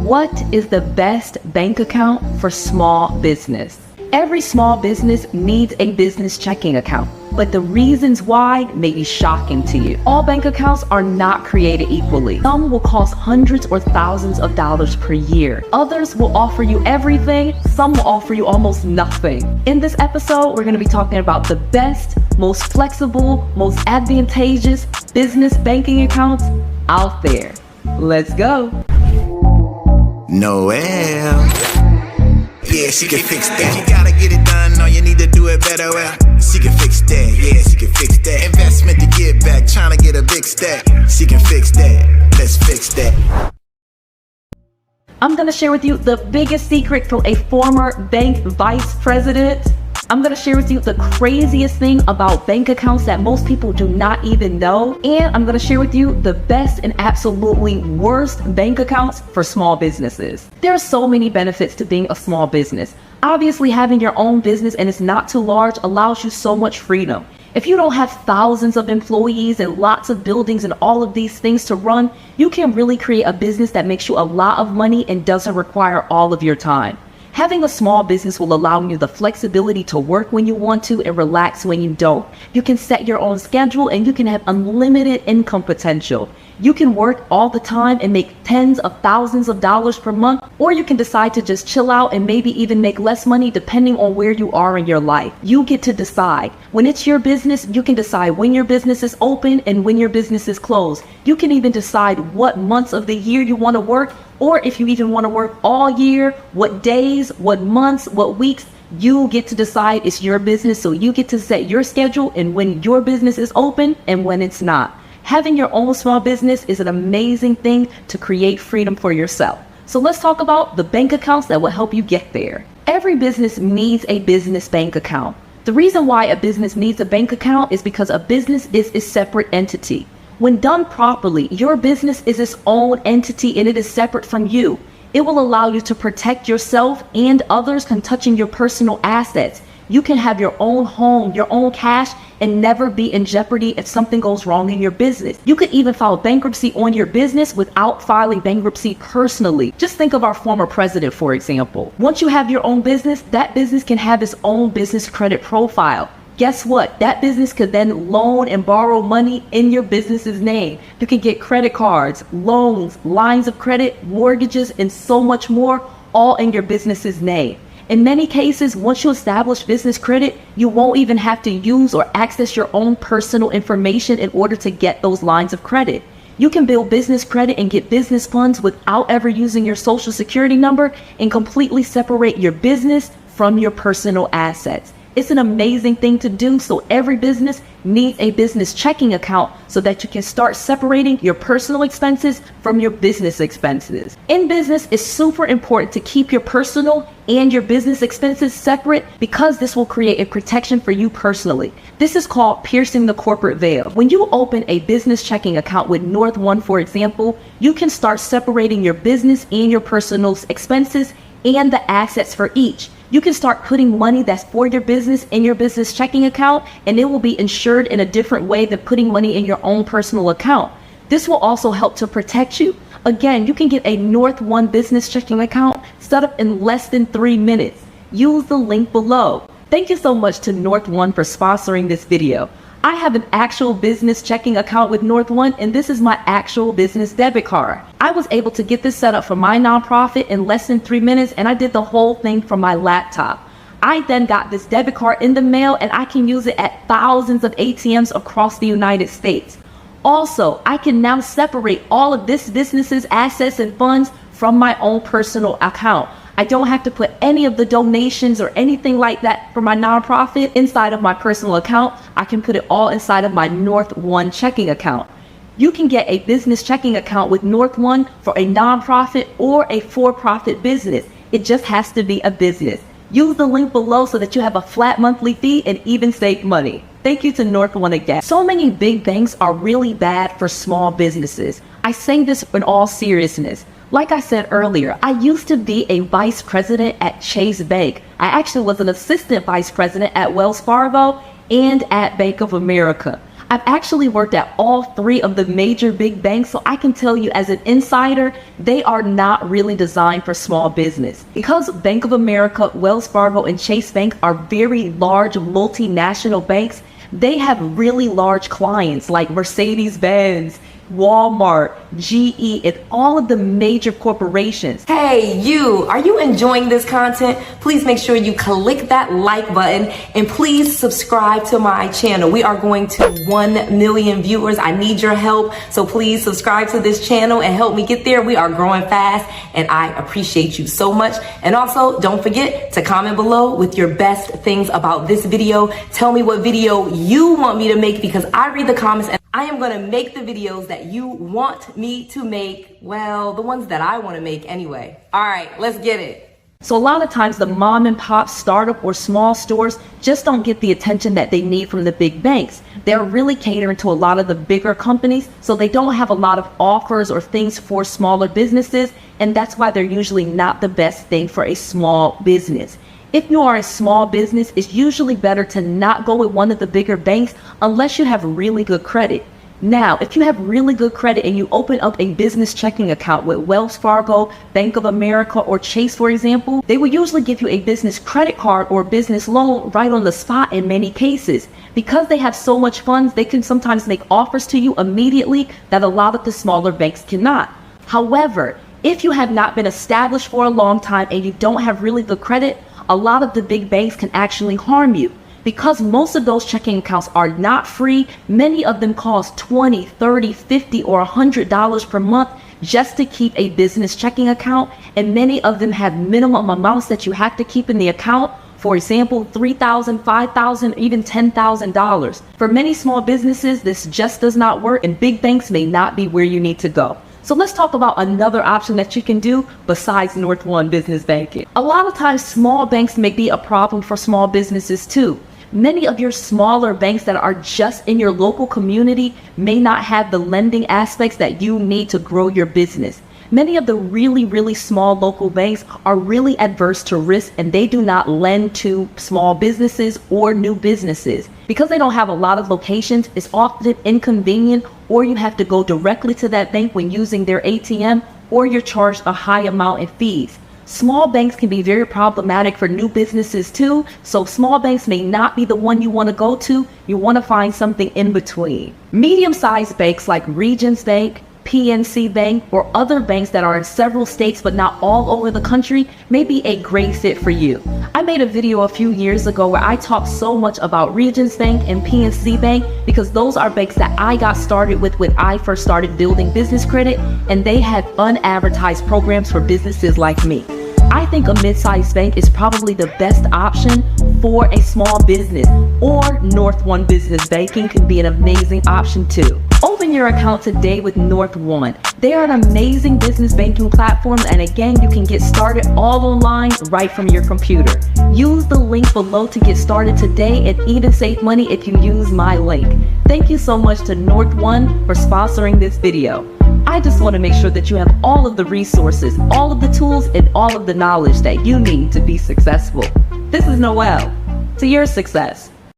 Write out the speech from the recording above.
What is the best bank account for small business? Every small business needs a business checking account, but the reasons why may be shocking to you. All bank accounts are not created equally. Some will cost hundreds or thousands of dollars per year. Others will offer you everything. Some will offer you almost nothing. In this episode, we're going to be talking about the best, most flexible, most advantageous business banking accounts out there. Let's go. Noel. Yeah, she can fix that. You gotta get it done, all you need to do it better. Well, she can fix that. Yeah, she can fix that. Investment to get back, trying to get a big stack. She can fix that. Let's fix that. I'm gonna share with you the biggest secret from a former bank vice president. I'm gonna share with you the craziest thing about bank accounts that most people do not even know. And I'm gonna share with you the best and absolutely worst bank accounts for small businesses. There are so many benefits to being a small business. Obviously, having your own business and it's not too large allows you so much freedom. If you don't have thousands of employees and lots of buildings and all of these things to run, you can really create a business that makes you a lot of money and doesn't require all of your time. Having a small business will allow you the flexibility to work when you want to and relax when you don't. You can set your own schedule and you can have unlimited income potential. You can work all the time and make tens of thousands of dollars per month, or you can decide to just chill out and maybe even make less money depending on where you are in your life. You get to decide. When it's your business, you can decide when your business is open and when your business is closed. You can even decide what months of the year you want to work, or if you even want to work all year, what days, what months, what weeks. You get to decide. It's your business, so you get to set your schedule and when your business is open and when it's not. Having your own small business is an amazing thing to create freedom for yourself. So let's talk about the bank accounts that will help you get there. Every business needs a business bank account. The reason why a business needs a bank account is because a business is a separate entity. When done properly, your business is its own entity and it is separate from you. It will allow you to protect yourself and others from touching your personal assets. You can have your own home, your own cash, and never be in jeopardy if something goes wrong in your business. You could even file bankruptcy on your business without filing bankruptcy personally. Just think of our former president, for example. Once you have your own business, that business can have its own business credit profile. Guess what? That business could then loan and borrow money in your business's name. You can get credit cards, loans, lines of credit, mortgages, and so much more, all in your business's name. In many cases, once you establish business credit, you won't even have to use or access your own personal information in order to get those lines of credit. You can build business credit and get business funds without ever using your social security number and completely separate your business from your personal assets. It's an amazing thing to do, so every business needs a business checking account so that you can start separating your personal expenses from your business expenses. In business, it's super important to keep your personal and your business expenses separate because this will create a protection for you personally. This is called piercing the corporate veil. When you open a business checking account with North One, for example, you can start separating your business and your personal expenses and the assets for each. You can start putting money that's for your business in your business checking account, and it will be insured in a different way than putting money in your own personal account. This will also help to protect you. Again, you can get a North One business checking account set up in less than 3 minutes. Use the link below. Thank you so much to North One for sponsoring this video. I have an actual business checking account with North One, and this is my actual business debit card. I was able to get this set up for my nonprofit in less than 3 minutes, and I did the whole thing from my laptop. I then got this debit card in the mail, and I can use it at thousands of ATMs across the United States. Also, I can now separate all of this business's assets and funds from my own personal account. I don't have to put any of the donations or anything like that for my nonprofit inside of my personal account. I can put it all inside of my North One checking account. You can get a business checking account with North One for a nonprofit or a for-profit business. It just has to be a business. Use the link below so that you have a flat monthly fee and even save money. Thank you to North One again. So many big banks are really bad for small businesses. I say this in all seriousness. Like I said earlier, I used to be a vice president at Chase Bank. I actually was an assistant vice president at Wells Fargo and at Bank of America. I've actually worked at all three of the major big banks, so I can tell you as an insider, they are not really designed for small business. Because Bank of America, Wells Fargo, and Chase Bank are very large multinational banks, they have really large clients like Mercedes-Benz, Walmart, GE, and all of the major corporations. Hey, you, are you enjoying this content? Please make sure you click that like button and please subscribe to my channel. We are going to 1 million viewers. I need your help. So please subscribe to this channel and help me get there. We are growing fast and I appreciate you so much. And also don't forget to comment below with your best things about this video. Tell me what video you want me to make because I read the comments and I am going to make the videos that you want me to make. Well, the ones that I want to make anyway. All right, let's get it. So a lot of times the mom and pop startup or small stores just don't get the attention that they need from the big banks. They're really catering to a lot of the bigger companies, so they don't have a lot of offers or things for smaller businesses, and that's why they're usually not the best thing for a small business. If you are a small business, it's usually better to not go with one of the bigger banks unless you have really good credit. Now, if you have really good credit and you open up a business checking account with Wells Fargo, Bank of America, or Chase, for example, they will usually give you a business credit card or business loan right on the spot in many cases. Because they have so much funds, they can sometimes make offers to you immediately that a lot of the smaller banks cannot. However, if you have not been established for a long time and you don't have really good credit, a lot of the big banks can actually harm you. Because most of those checking accounts are not free, many of them cost $20, $30, $50, or $100 per month just to keep a business checking account, and many of them have minimum amounts that you have to keep in the account. For example, $3,000, $5,000, even $10,000. For many small businesses, this just does not work, and big banks may not be where you need to go. So let's talk about another option that you can do besides North One Business Banking. A lot of times small banks may be a problem for small businesses too. Many of your smaller banks that are just in your local community may not have the lending aspects that you need to grow your business. Many of the really small local banks are really adverse to risk, and they do not lend to small businesses or new businesses. Because they don't have a lot of locations, it's often inconvenient, or you have to go directly to that bank when using their ATM, or you're charged a high amount in fees. Small banks can be very problematic for new businesses too, so small banks may not be the one you want to go to. You want to find something in between. Medium-sized banks like Regions Bank, PNC Bank, or other banks that are in several states but not all over the country may be a great fit for you. I made a video a few years ago where I talked so much about Regions Bank and PNC Bank because those are banks that I got started with when I first started building business credit, and they have unadvertised programs for businesses like me. I think a mid-sized bank is probably the best option for a small business, or North One Business Banking can be an amazing option too. Open your account today with North One. They are an amazing business banking platform, and again, you can get started all online right from your computer. Use the link below to get started today and even save money if you use my link. Thank you so much to North One for sponsoring this video. I just want to make sure that you have all of the resources, all of the tools, and all of the knowledge that you need to be successful. This is Noelle. To your success.